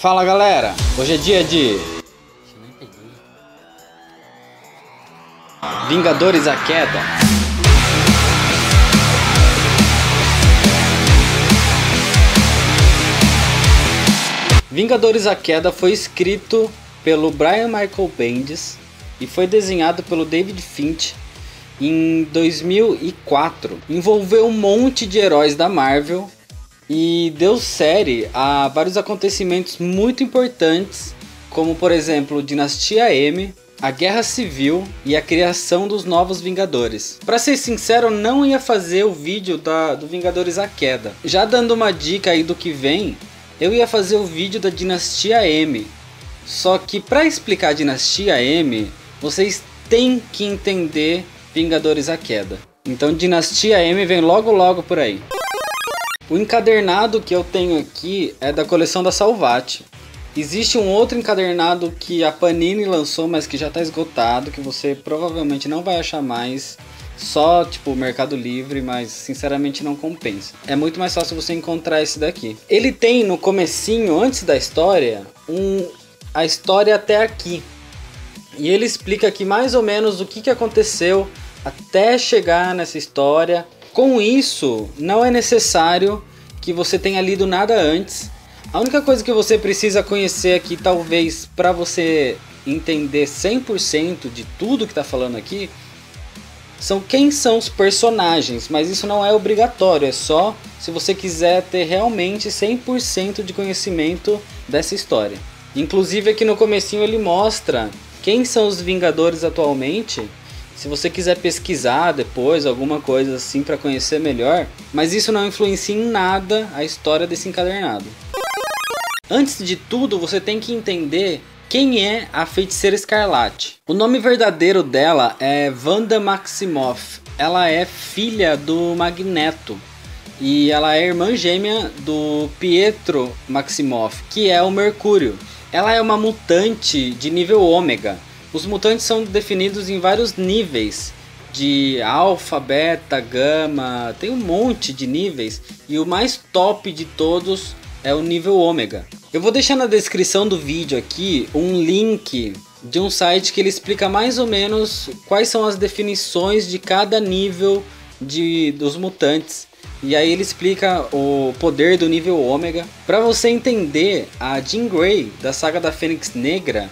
Fala galera, hoje é dia de Vingadores A Queda. Vingadores A Queda foi escrito pelo Brian Michael Bendis e foi desenhado pelo David Finch em 2004. Envolveu um monte de heróis da Marvel e deu série a vários acontecimentos muito importantes, como por exemplo Dinastia M, a Guerra Civil e a criação dos Novos Vingadores. Pra ser sincero, eu não ia fazer o vídeo do Vingadores A Queda. Já dando uma dica aí do que vem, eu ia fazer o vídeo da Dinastia M. Só que pra explicar a Dinastia M, vocês têm que entender Vingadores A Queda. Então Dinastia M vem logo por aí. O encadernado que eu tenho aqui é da coleção da Salvat. Existe um outro encadernado que a Panini lançou, mas que já está esgotado, que você provavelmente não vai achar mais. Só tipo Mercado Livre, mas sinceramente não compensa. É muito mais fácil você encontrar esse daqui. Ele tem no comecinho, antes da história, a história até aqui. E ele explica aqui mais ou menos o que aconteceu até chegar nessa história. Com isso, não é necessário que você tenha lido nada antes. A única coisa que você precisa conhecer aqui, talvez para você entender 100% de tudo que está falando aqui, são quem são os personagens. Mas isso não é obrigatório, é só se você quiser ter realmente 100% de conhecimento dessa história. Inclusive aqui no comecinho ele mostra quem são os Vingadores atualmente. Se você quiser pesquisar depois, alguma coisa assim para conhecer melhor, mas isso não influencia em nada a história desse encadernado. Antes de tudo, você tem que entender quem é a Feiticeira Escarlate. O nome verdadeiro dela é Wanda Maximoff. Ela é filha do Magneto e ela é irmã gêmea do Pietro Maximoff, que é o Mercúrio. Ela é uma mutante de nível ômega. Os mutantes são definidos em vários níveis, de alfa, beta, gama, tem um monte de níveis, e o mais top de todos é o nível ômega. Eu vou deixar na descrição do vídeo aqui um link de um site que ele explica mais ou menos quais são as definições de cada nível dos mutantes. E aí ele explica o poder do nível ômega. Para você entender, a Jean Grey da saga da Fênix Negra,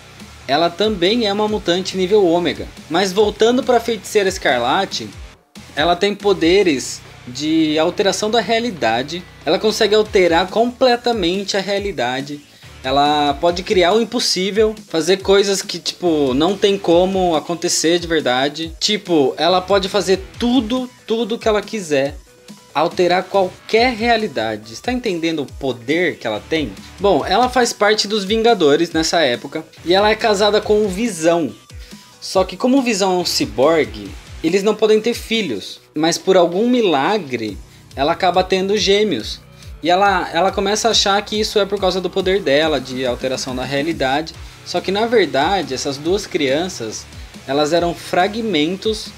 ela também é uma mutante nível ômega. Mas voltando para a Feiticeira Escarlate, ela tem poderes de alteração da realidade. Ela consegue alterar completamente a realidade. Ela pode criar o impossível, fazer coisas que tipo não tem como acontecer de verdade. Tipo, ela pode fazer tudo que ela quiser, alterar qualquer realidade. Está entendendo o poder que ela tem? Bom, ela faz parte dos Vingadores nessa época e ela é casada com o Visão. Só que como o Visão é um ciborgue, eles não podem ter filhos, mas por algum milagre ela acaba tendo gêmeos. E ela começa a achar que isso é por causa do poder dela, de alteração da realidade. Só que na verdade essas duas crianças, elas eram fragmentos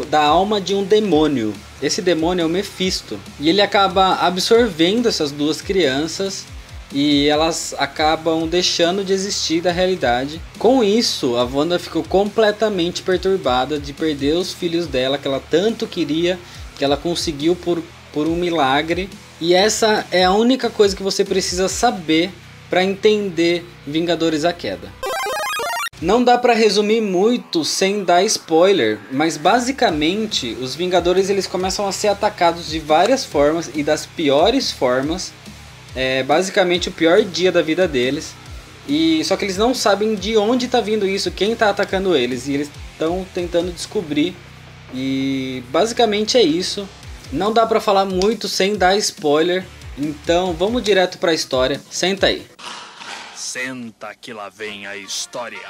da alma de um demônio. Esse demônio é o Mephisto. E ele acaba absorvendo essas duas crianças e elas acabam deixando de existir da realidade. Com isso, a Wanda ficou completamente perturbada de perder os filhos dela, que ela tanto queria, que ela conseguiu por um milagre. E essa é a única coisa que você precisa saber para entender Vingadores A Queda. Não dá para resumir muito sem dar spoiler, mas basicamente os Vingadores eles começam a ser atacados de várias formas e das piores formas. É basicamente o pior dia da vida deles. Só que eles não sabem de onde está vindo isso, quem está atacando eles. E eles estão tentando descobrir. E basicamente é isso. Não dá para falar muito sem dar spoiler. Então vamos direto para a história. Senta aí. Senta que lá vem a história.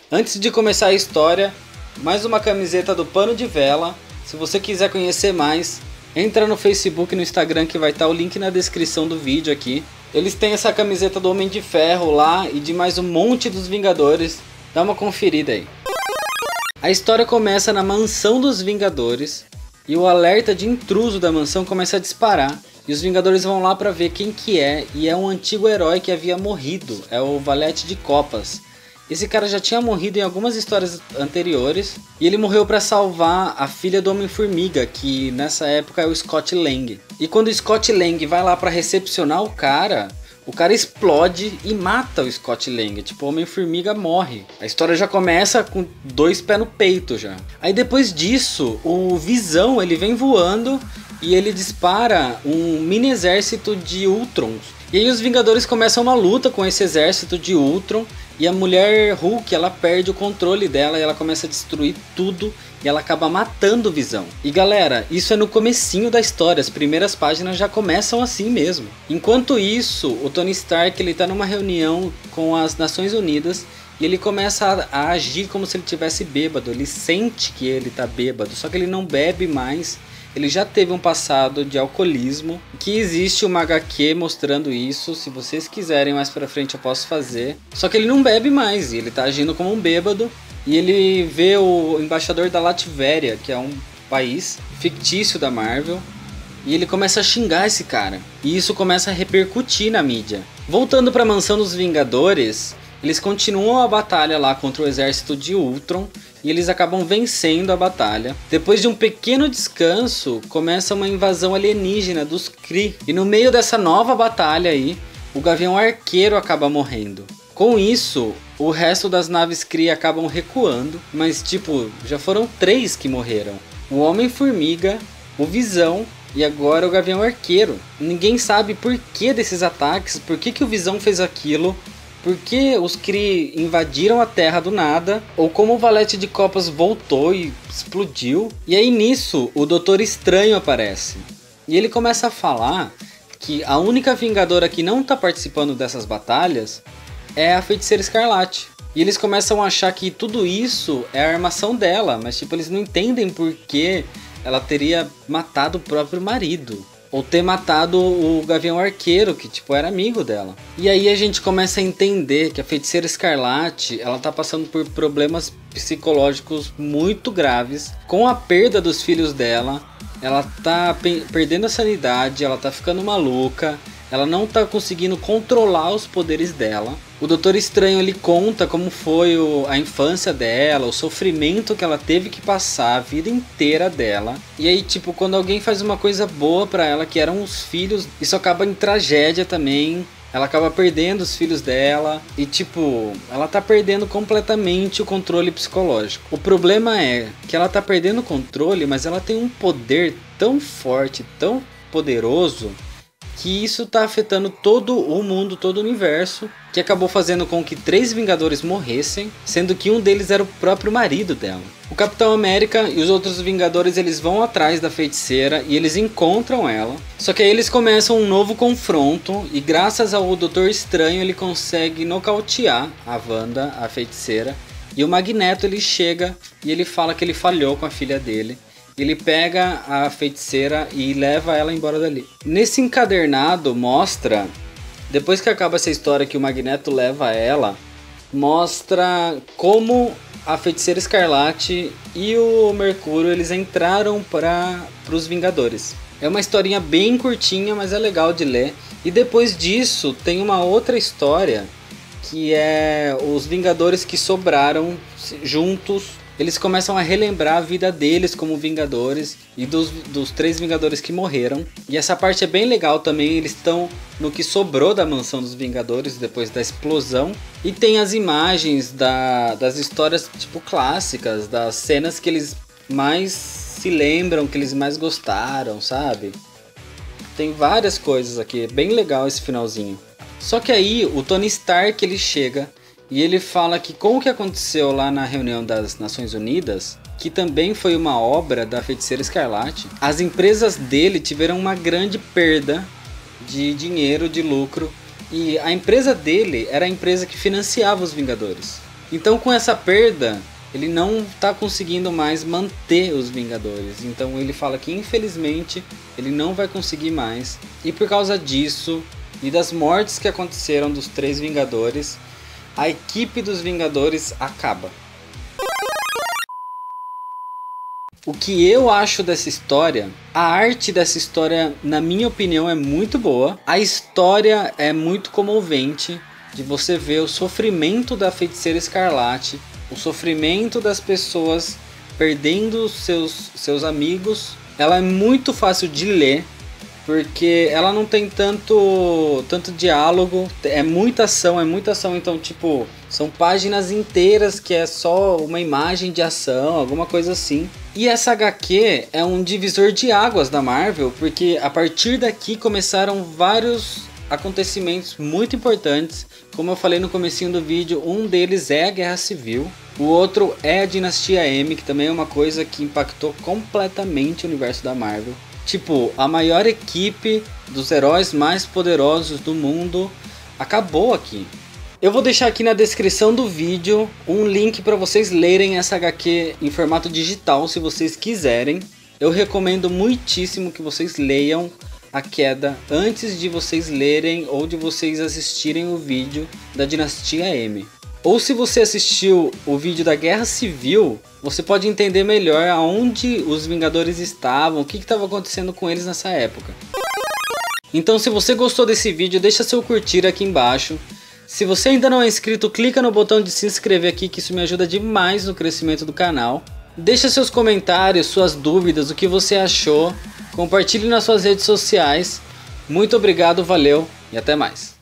Antes de começar a história, mais uma camiseta do Pano de Vela. Se você quiser conhecer mais, entra no Facebook e no Instagram que vai estar o link na descrição do vídeo aqui. Eles têm essa camiseta do Homem de Ferro lá e de mais um monte dos Vingadores. Dá uma conferida aí. A história começa na mansão dos Vingadores, e o alerta de intruso da mansão começa a disparar. E os Vingadores vão lá pra ver quem que é, e é um antigo herói que havia morrido, é o Valete de Copas. Esse cara já tinha morrido em algumas histórias anteriores, e ele morreu pra salvar a filha do Homem-Formiga, que nessa época é o Scott Lang. E quando o Scott Lang vai lá pra recepcionar o cara explode e mata o Scott Lang. Tipo, o Homem-Formiga morre. A história já começa com 2 pés no peito já. Aí depois disso, o Visão ele vem voando e ele dispara um mini exército de Ultrons. E aí os Vingadores começam uma luta com esse exército de Ultron. E a mulher Hulk, ela perde o controle dela e ela começa a destruir tudo. E ela acaba matando o Visão. E galera, isso é no comecinho da história. As primeiras páginas já começam assim mesmo. Enquanto isso, o Tony Stark ele tá numa reunião com as Nações Unidas. E ele começa a agir como se ele tivesse bêbado. Ele sente que ele tá bêbado, só que ele não bebe mais. Ele já teve um passado de alcoolismo, que existe uma HQ mostrando isso. Se vocês quiserem mais pra frente eu posso fazer. Só que ele não bebe mais e ele tá agindo como um bêbado. E ele vê o embaixador da Latvéria, que é um país fictício da Marvel. E ele começa a xingar esse cara. E isso começa a repercutir na mídia. Voltando pra mansão dos Vingadores, eles continuam a batalha lá contra o exército de Ultron. E eles acabam vencendo a batalha. Depois de um pequeno descanso, começa uma invasão alienígena dos Kree. E no meio dessa nova batalha aí, o Gavião Arqueiro acaba morrendo. Com isso, o resto das naves Kree acabam recuando. Mas tipo, já foram 3 que morreram. O Homem-Formiga, o Visão e agora o Gavião Arqueiro. Ninguém sabe por que desses ataques, por que o Visão fez aquilo. Por que os Kree invadiram a Terra do nada, ou como o Valete de Copas voltou e explodiu. E aí nisso, o Doutor Estranho aparece. E ele começa a falar que a única Vingadora que não está participando dessas batalhas é a Feiticeira Escarlate. E eles começam a achar que tudo isso é a armação dela, mas tipo, eles não entendem por que ela teria matado o próprio marido. Ou ter matado o Gavião Arqueiro, que tipo era amigo dela. E aí a gente começa a entender que a Feiticeira Escarlate, ela tá passando por problemas psicológicos muito graves. Com a perda dos filhos dela, ela tá perdendo a sanidade, ela tá ficando maluca. Ela não tá conseguindo controlar os poderes dela. O Doutor Estranho ele conta como foi a infância dela, o sofrimento que ela teve que passar a vida inteira dela. E aí tipo, quando alguém faz uma coisa boa pra ela, que eram os filhos, isso acaba em tragédia também. Ela acaba perdendo os filhos dela e tipo, ela tá perdendo completamente o controle psicológico. O problema é que ela tá perdendo o controle, mas ela tem um poder tão forte, tão poderoso, que isso tá afetando todo o mundo, todo o universo, que acabou fazendo com que 3 Vingadores morressem, sendo que um deles era o próprio marido dela. O Capitão América e os outros Vingadores eles vão atrás da Feiticeira e eles encontram ela. Só que aí eles começam um novo confronto e graças ao Doutor Estranho ele consegue nocautear a Wanda, a Feiticeira. E o Magneto ele chega e ele fala que ele falhou com a filha dele. Ele pega a Feiticeira e leva ela embora dali. Nesse encadernado mostra, depois que acaba essa história que o Magneto leva ela, mostra como a Feiticeira Escarlate e o Mercúrio eles entraram para os Vingadores. É uma historinha bem curtinha, mas é legal de ler. E depois disso tem uma outra história que é os Vingadores que sobraram juntos. Eles começam a relembrar a vida deles como Vingadores e dos 3 Vingadores que morreram. E essa parte é bem legal também, eles estão no que sobrou da mansão dos Vingadores depois da explosão. E tem as imagens das histórias tipo clássicas, das cenas que eles mais se lembram, que eles mais gostaram, sabe? Tem várias coisas aqui, é bem legal esse finalzinho. Só que aí o Tony Stark ele chega e ele fala que com o que aconteceu lá na reunião das Nações Unidas, que também foi uma obra da Feiticeira Escarlate, as empresas dele tiveram uma grande perda de dinheiro, de lucro, e a empresa dele era a empresa que financiava os Vingadores. Então com essa perda, ele não está conseguindo mais manter os Vingadores. Então ele fala que infelizmente ele não vai conseguir mais. E por causa disso, e das mortes que aconteceram dos 3 Vingadores, a equipe dos Vingadores acaba. O que eu acho dessa história, a arte dessa história, na minha opinião, é muito boa. A história é muito comovente, de você ver o sofrimento da Feiticeira Escarlate, o sofrimento das pessoas perdendo seus amigos. Ela é muito fácil de ler, porque ela não tem tanto diálogo, é muita ação, então tipo, são páginas inteiras que é só uma imagem de ação, alguma coisa assim. E essa HQ é um divisor de águas da Marvel, porque a partir daqui começaram vários acontecimentos muito importantes. Como eu falei no comecinho do vídeo, um deles é a Guerra Civil, o outro é a Dinastia M, que também é uma coisa que impactou completamente o universo da Marvel. Tipo, a maior equipe dos heróis mais poderosos do mundo acabou aqui. Eu vou deixar aqui na descrição do vídeo um link para vocês lerem essa HQ em formato digital, se vocês quiserem. Eu recomendo muitíssimo que vocês leiam A Queda antes de vocês lerem ou de vocês assistirem o vídeo da Dinastia M. Ou se você assistiu o vídeo da Guerra Civil, você pode entender melhor aonde os Vingadores estavam, o que estava acontecendo com eles nessa época. Então, se você gostou desse vídeo, deixa seu curtir aqui embaixo. Se você ainda não é inscrito, clica no botão de se inscrever aqui, que isso me ajuda demais no crescimento do canal. Deixa seus comentários, suas dúvidas, o que você achou. Compartilhe nas suas redes sociais. Muito obrigado, valeu e até mais.